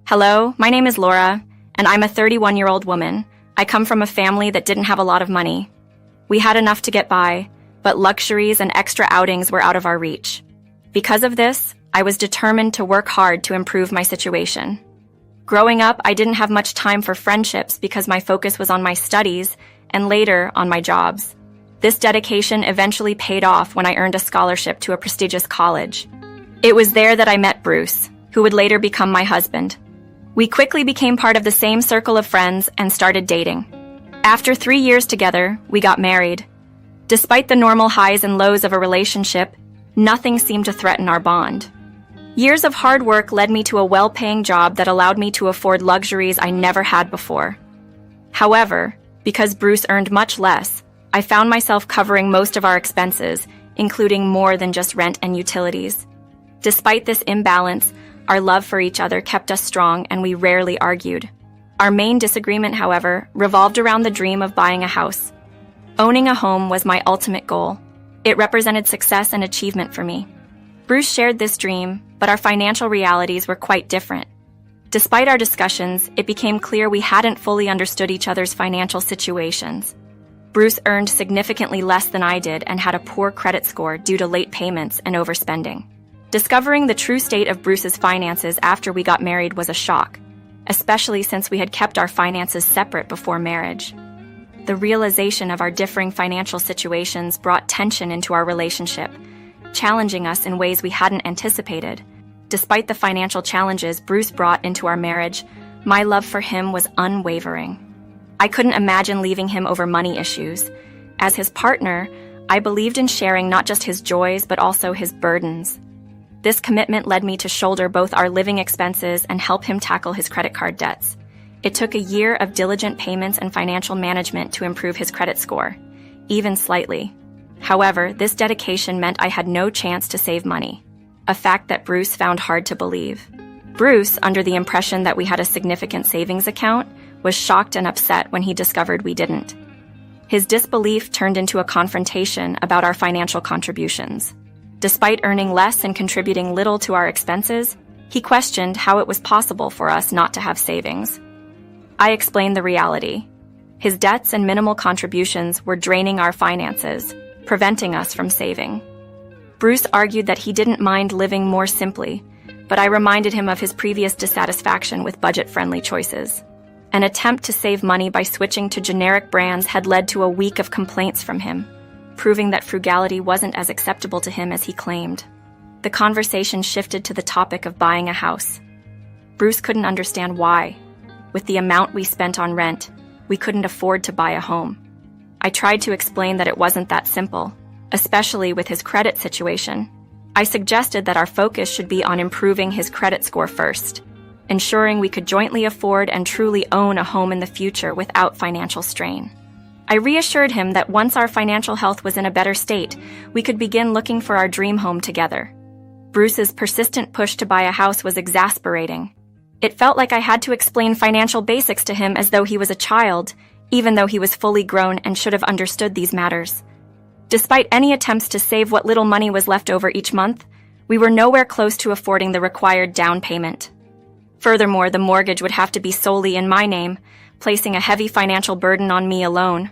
Hello, my name is Laura, and I'm a 31-year-old woman. I come from a family that didn't have a lot of money. We had enough to get by, but luxuries and extra outings were out of our reach. Because of this, I was determined to work hard to improve my situation. Growing up, I didn't have much time for friendships because my focus was on my studies and later on my jobs. This dedication eventually paid off when I earned a scholarship to a prestigious college. It was there that I met Bruce, who would later become my husband. We quickly became part of the same circle of friends and started dating. After 3 years together, we got married. Despite the normal highs and lows of a relationship, nothing seemed to threaten our bond. Years of hard work led me to a well-paying job that allowed me to afford luxuries I never had before. However, because Bruce earned much less, I found myself covering most of our expenses, including more than just rent and utilities. Despite this imbalance, our love for each other kept us strong and we rarely argued. Our main disagreement, however, revolved around the dream of buying a house. Owning a home was my ultimate goal. It represented success and achievement for me. Bruce shared this dream, but our financial realities were quite different. Despite our discussions, it became clear we hadn't fully understood each other's financial situations. Bruce earned significantly less than I did and had a poor credit score due to late payments and overspending. Discovering the true state of Bruce's finances after we got married was a shock, especially since we had kept our finances separate before marriage. The realization of our differing financial situations brought tension into our relationship, challenging us in ways we hadn't anticipated. Despite the financial challenges Bruce brought into our marriage, my love for him was unwavering. I couldn't imagine leaving him over money issues. As his partner, I believed in sharing not just his joys but also his burdens. This commitment led me to shoulder both our living expenses and help him tackle his credit card debts. It took a year of diligent payments and financial management to improve his credit score, even slightly. However, this dedication meant I had no chance to save money, a fact that Bruce found hard to believe. Bruce, under the impression that we had a significant savings account, was shocked and upset when he discovered we didn't. His disbelief turned into a confrontation about our financial contributions. Despite earning less and contributing little to our expenses, he questioned how it was possible for us not to have savings. I explained the reality. His debts and minimal contributions were draining our finances, preventing us from saving. Bruce argued that he didn't mind living more simply, but I reminded him of his previous dissatisfaction with budget-friendly choices. An attempt to save money by switching to generic brands had led to a week of complaints from him, proving that frugality wasn't as acceptable to him as he claimed. The conversation shifted to the topic of buying a house. Bruce couldn't understand why. With the amount we spent on rent, we couldn't afford to buy a home. I tried to explain that it wasn't that simple, especially with his credit situation. I suggested that our focus should be on improving his credit score first, ensuring we could jointly afford and truly own a home in the future without financial strain. I reassured him that once our financial health was in a better state, we could begin looking for our dream home together. Bruce's persistent push to buy a house was exasperating. It felt like I had to explain financial basics to him as though he was a child, even though he was fully grown and should have understood these matters. Despite any attempts to save what little money was left over each month, we were nowhere close to affording the required down payment. Furthermore, the mortgage would have to be solely in my name, placing a heavy financial burden on me alone,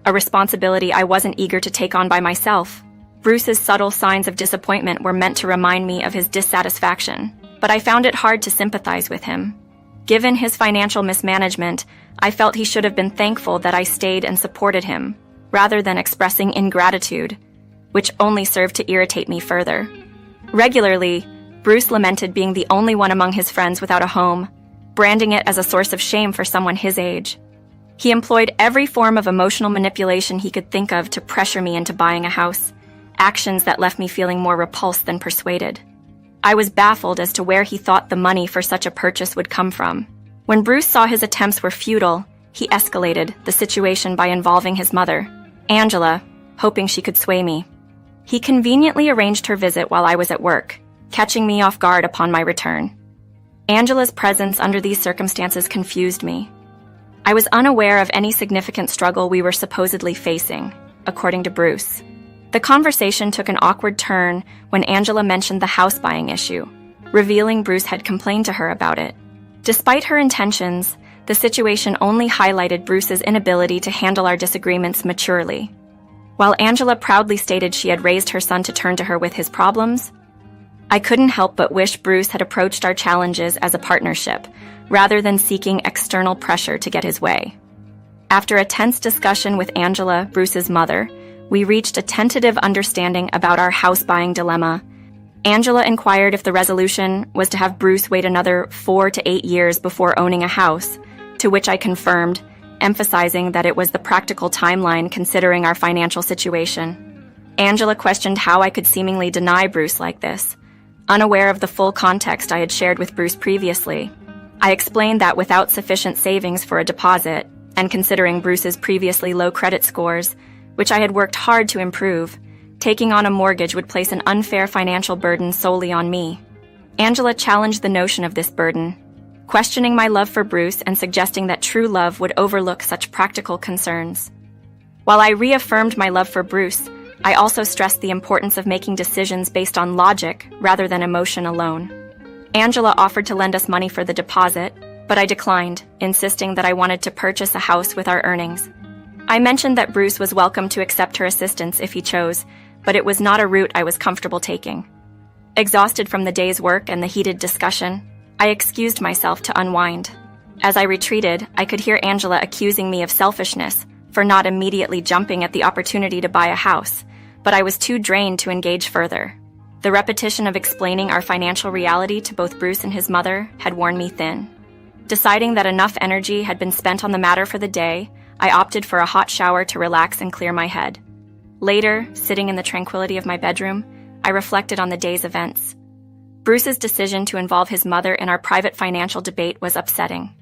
a responsibility I wasn't eager to take on by myself. Bruce's subtle signs of disappointment were meant to remind me of his dissatisfaction, but I found it hard to sympathize with him. Given his financial mismanagement, I felt he should have been thankful that I stayed and supported him, rather than expressing ingratitude, which only served to irritate me further. Regularly, Bruce lamented being the only one among his friends without a home, branding it as a source of shame for someone his age. He employed every form of emotional manipulation he could think of to pressure me into buying a house, actions that left me feeling more repulsed than persuaded. I was baffled as to where he thought the money for such a purchase would come from. When Bruce saw his attempts were futile, he escalated the situation by involving his mother, Angela, hoping she could sway me. He conveniently arranged her visit while I was at work, catching me off guard upon my return. Angela's presence under these circumstances confused me. I was unaware of any significant struggle we were supposedly facing, according to Bruce. The conversation took an awkward turn when Angela mentioned the house buying issue, revealing Bruce had complained to her about it. Despite her intentions, the situation only highlighted Bruce's inability to handle our disagreements maturely. While Angela proudly stated she had raised her son to turn to her with his problems, I couldn't help but wish Bruce had approached our challenges as a partnership, rather than seeking external pressure to get his way. After a tense discussion with Angela, Bruce's mother, we reached a tentative understanding about our house-buying dilemma. Angela inquired if the resolution was to have Bruce wait another 4 to 8 years before owning a house, to which I confirmed, emphasizing that it was the practical timeline considering our financial situation. Angela questioned how I could seemingly deny Bruce like this, unaware of the full context I had shared with Bruce previously. I explained that without sufficient savings for a deposit, and considering Bruce's previously low credit scores, which I had worked hard to improve, taking on a mortgage would place an unfair financial burden solely on me. Angela challenged the notion of this burden, questioning my love for Bruce and suggesting that true love would overlook such practical concerns. While I reaffirmed my love for Bruce, I also stressed the importance of making decisions based on logic rather than emotion alone. Angela offered to lend us money for the deposit, but I declined, insisting that I wanted to purchase a house with our earnings. I mentioned that Bruce was welcome to accept her assistance if he chose, but it was not a route I was comfortable taking. Exhausted from the day's work and the heated discussion, I excused myself to unwind. As I retreated, I could hear Angela accusing me of selfishness for not immediately jumping at the opportunity to buy a house, but I was too drained to engage further. The repetition of explaining our financial reality to both Bruce and his mother had worn me thin. Deciding that enough energy had been spent on the matter for the day, I opted for a hot shower to relax and clear my head. Later, sitting in the tranquility of my bedroom, I reflected on the day's events. Bruce's decision to involve his mother in our private financial debate was upsetting.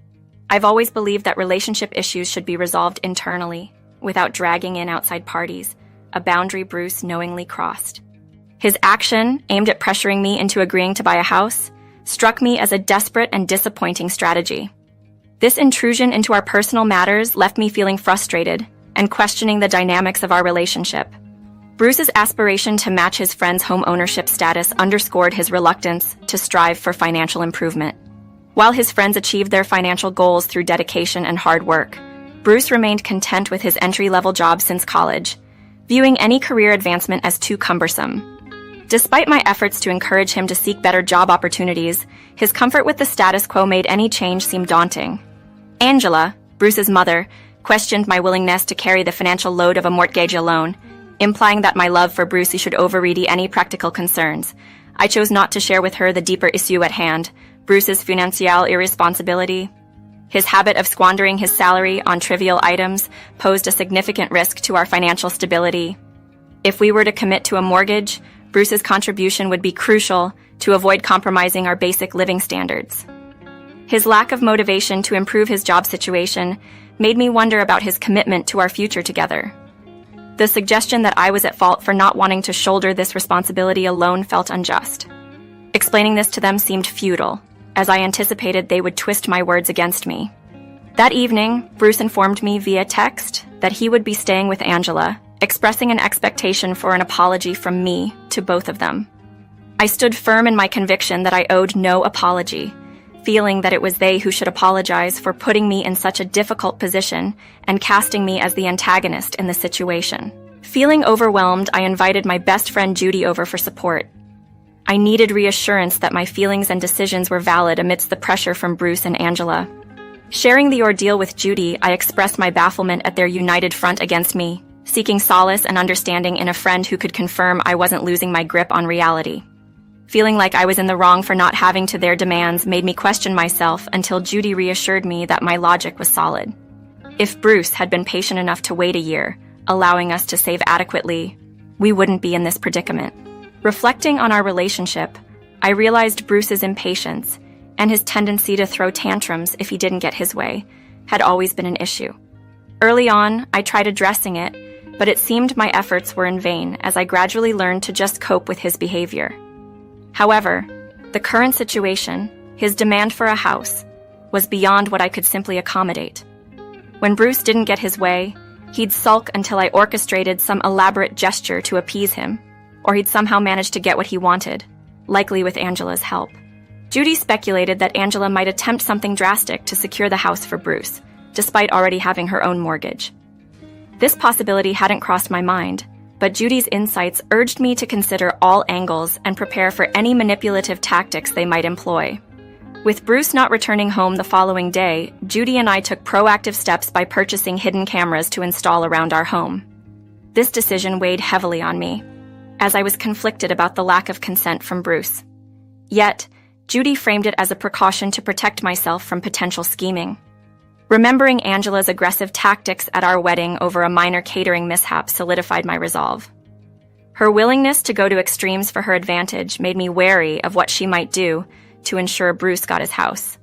I've always believed that relationship issues should be resolved internally, without dragging in outside parties, a boundary Bruce knowingly crossed. His action, aimed at pressuring me into agreeing to buy a house, struck me as a desperate and disappointing strategy. This intrusion into our personal matters left me feeling frustrated and questioning the dynamics of our relationship. Bruce's aspiration to match his friend's homeownership status underscored his reluctance to strive for financial improvement. While his friends achieved their financial goals through dedication and hard work, Bruce remained content with his entry-level job since college, viewing any career advancement as too cumbersome. Despite my efforts to encourage him to seek better job opportunities, his comfort with the status quo made any change seem daunting. Angela, Bruce's mother, questioned my willingness to carry the financial load of a mortgage alone, implying that my love for Bruce should override any practical concerns. I chose not to share with her the deeper issue at hand, Bruce's financial irresponsibility. His habit of squandering his salary on trivial items posed a significant risk to our financial stability. If we were to commit to a mortgage, Bruce's contribution would be crucial to avoid compromising our basic living standards. His lack of motivation to improve his job situation made me wonder about his commitment to our future together. The suggestion that I was at fault for not wanting to shoulder this responsibility alone felt unjust. Explaining this to them seemed futile, as I anticipated they would twist my words against me. That evening, Bruce informed me via text that he would be staying with Angela, expressing an expectation for an apology from me to both of them. I stood firm in my conviction that I owed no apology, feeling that it was they who should apologize for putting me in such a difficult position and casting me as the antagonist in the situation. Feeling overwhelmed, I invited my best friend Judy over for support. I needed reassurance that my feelings and decisions were valid amidst the pressure from Bruce and Angela. Sharing the ordeal with Judy, I expressed my bafflement at their united front against me, seeking solace and understanding in a friend who could confirm I wasn't losing my grip on reality. Feeling like I was in the wrong for not having to their demands made me question myself until Judy reassured me that my logic was solid. If Bruce had been patient enough to wait a year, allowing us to save adequately, we wouldn't be in this predicament. Reflecting on our relationship, I realized Bruce's impatience and his tendency to throw tantrums if he didn't get his way had always been an issue. Early on, I tried addressing it, but it seemed my efforts were in vain as I gradually learned to just cope with his behavior. However, the current situation, his demand for a house, was beyond what I could simply accommodate. When Bruce didn't get his way, he'd sulk until I orchestrated some elaborate gesture to appease him, or he'd somehow manage to get what he wanted, likely with Angela's help. Judy speculated that Angela might attempt something drastic to secure the house for Bruce, despite already having her own mortgage. This possibility hadn't crossed my mind, but Judy's insights urged me to consider all angles and prepare for any manipulative tactics they might employ. With Bruce not returning home the following day, Judy and I took proactive steps by purchasing hidden cameras to install around our home. This decision weighed heavily on me, as I was conflicted about the lack of consent from Bruce. Yet, Judy framed it as a precaution to protect myself from potential scheming. Remembering Angela's aggressive tactics at our wedding over a minor catering mishap solidified my resolve. Her willingness to go to extremes for her advantage made me wary of what she might do to ensure Bruce got his house.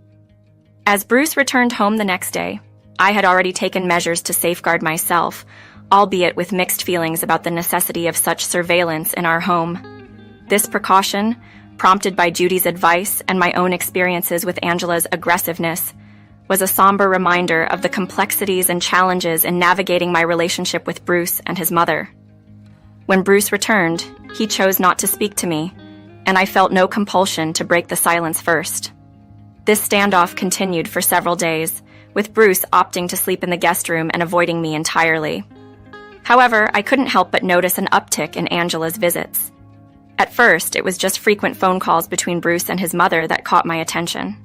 As Bruce returned home the next day, I had already taken measures to safeguard myself, albeit with mixed feelings about the necessity of such surveillance in our home. This precaution, prompted by Judy's advice and my own experiences with Angela's aggressiveness, was a somber reminder of the complexities and challenges in navigating my relationship with Bruce and his mother. When Bruce returned, he chose not to speak to me, and I felt no compulsion to break the silence first. This standoff continued for several days, with Bruce opting to sleep in the guest room and avoiding me entirely. However, I couldn't help but notice an uptick in Angela's visits. At first, it was just frequent phone calls between Bruce and his mother that caught my attention.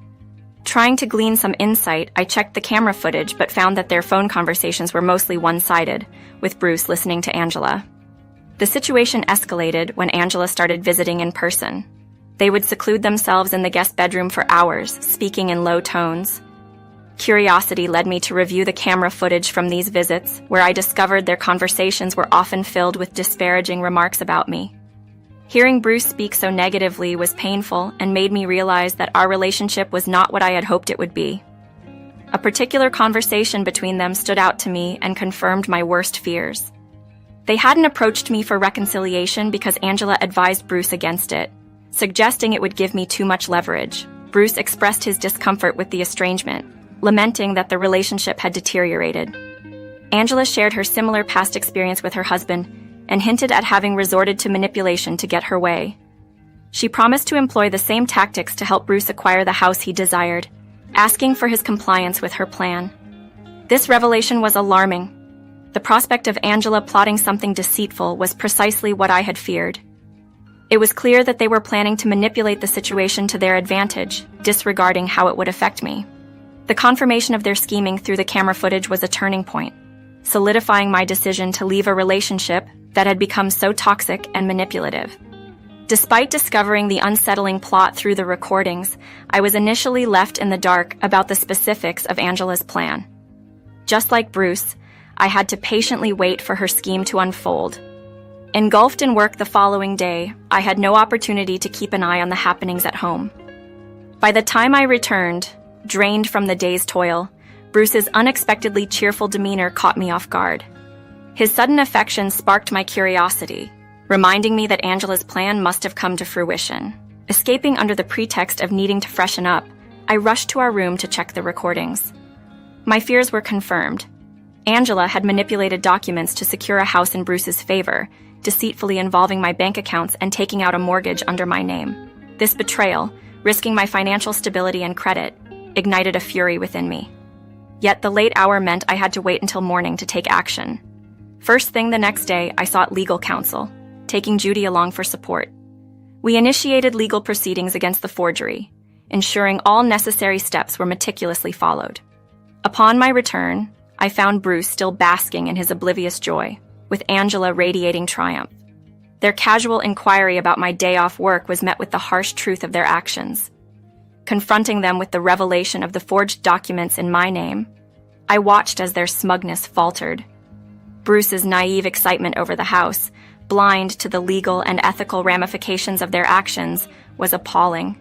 Trying to glean some insight, I checked the camera footage but found that their phone conversations were mostly one-sided, with Bruce listening to Angela. The situation escalated when Angela started visiting in person. They would seclude themselves in the guest bedroom for hours, speaking in low tones. Curiosity led me to review the camera footage from these visits, where I discovered their conversations were often filled with disparaging remarks about me. Hearing Bruce speak so negatively was painful and made me realize that our relationship was not what I had hoped it would be. A particular conversation between them stood out to me and confirmed my worst fears. They hadn't approached me for reconciliation because Angela advised Bruce against it, suggesting it would give me too much leverage. Bruce expressed his discomfort with the estrangement, lamenting that the relationship had deteriorated. Angela shared her similar past experience with her husband and hinted at having resorted to manipulation to get her way. She promised to employ the same tactics to help Bruce acquire the house he desired, asking for his compliance with her plan. This revelation was alarming. The prospect of Angela plotting something deceitful was precisely what I had feared. It was clear that they were planning to manipulate the situation to their advantage, disregarding how it would affect me. The confirmation of their scheming through the camera footage was a turning point, solidifying my decision to leave a relationship that had become so toxic and manipulative. Despite discovering the unsettling plot through the recordings, I was initially left in the dark about the specifics of Angela's plan. Just like Bruce, I had to patiently wait for her scheme to unfold. Engulfed in work the following day, I had no opportunity to keep an eye on the happenings at home. By the time I returned, drained from the day's toil, Bruce's unexpectedly cheerful demeanor caught me off guard. His sudden affection sparked my curiosity, reminding me that Angela's plan must have come to fruition. Escaping under the pretext of needing to freshen up, I rushed to our room to check the recordings. My fears were confirmed. Angela had manipulated documents to secure a house in Bruce's favor, deceitfully involving my bank accounts and taking out a mortgage under my name. This betrayal, risking my financial stability and credit, ignited a fury within me. Yet the late hour meant I had to wait until morning to take action. First thing the next day, I sought legal counsel, taking Judy along for support. We initiated legal proceedings against the forgery, ensuring all necessary steps were meticulously followed. Upon my return, I found Bruce still basking in his oblivious joy, with Angela radiating triumph. Their casual inquiry about my day off work was met with the harsh truth of their actions. Confronting them with the revelation of the forged documents in my name, I watched as their smugness faltered. Bruce's naive excitement over the house, blind to the legal and ethical ramifications of their actions, was appalling.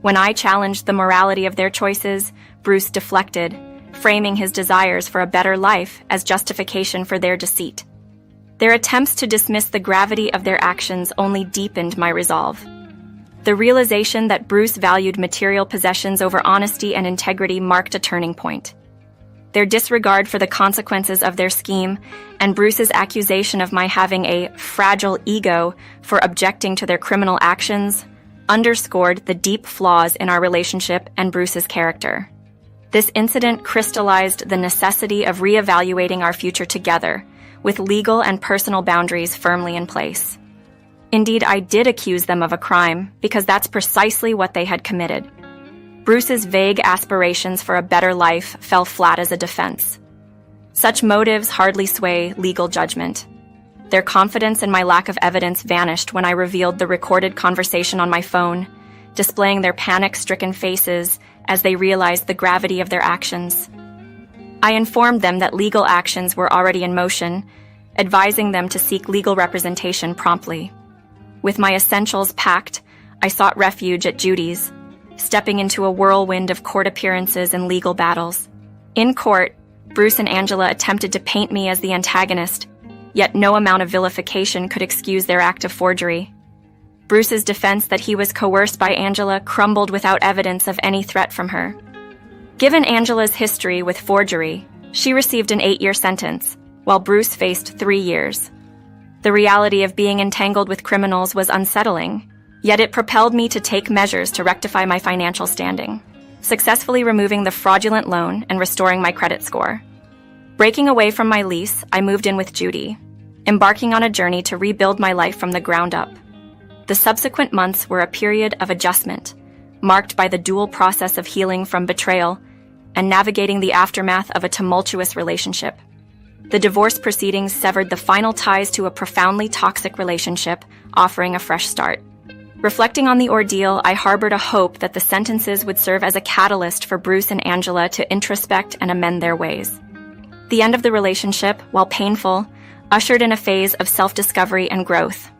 When I challenged the morality of their choices, Bruce deflected, framing his desires for a better life as justification for their deceit. Their attempts to dismiss the gravity of their actions only deepened my resolve. The realization that Bruce valued material possessions over honesty and integrity marked a turning point. Their disregard for the consequences of their scheme, and Bruce's accusation of my having a fragile ego for objecting to their criminal actions, underscored the deep flaws in our relationship and Bruce's character. This incident crystallized the necessity of reevaluating our future together, with legal and personal boundaries firmly in place. Indeed, I did accuse them of a crime, because that's precisely what they had committed. Bruce's vague aspirations for a better life fell flat as a defense. Such motives hardly sway legal judgment. Their confidence in my lack of evidence vanished when I revealed the recorded conversation on my phone, displaying their panic-stricken faces as they realized the gravity of their actions. I informed them that legal actions were already in motion, advising them to seek legal representation promptly. With my essentials packed, I sought refuge at Judy's, stepping into a whirlwind of court appearances and legal battles. In court, Bruce and Angela attempted to paint me as the antagonist, yet no amount of vilification could excuse their act of forgery. Bruce's defense that he was coerced by Angela crumbled without evidence of any threat from her. Given Angela's history with forgery, she received an 8-year sentence, while Bruce faced 3 years. The reality of being entangled with criminals was unsettling, yet it propelled me to take measures to rectify my financial standing, successfully removing the fraudulent loan and restoring my credit score. Breaking away from my lease, I moved in with Judy, embarking on a journey to rebuild my life from the ground up. The subsequent months were a period of adjustment, marked by the dual process of healing from betrayal and navigating the aftermath of a tumultuous relationship. The divorce proceedings severed the final ties to a profoundly toxic relationship, offering a fresh start. Reflecting on the ordeal, I harbored a hope that the sentences would serve as a catalyst for Bruce and Angela to introspect and amend their ways. The end of the relationship, while painful, ushered in a phase of self-discovery and growth.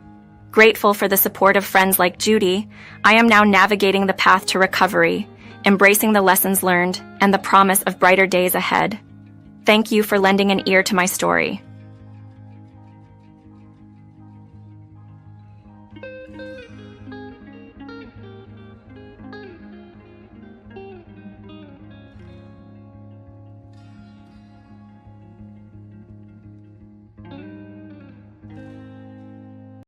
Grateful for the support of friends like Judy, I am now navigating the path to recovery, embracing the lessons learned and the promise of brighter days ahead. Thank you for lending an ear to my story.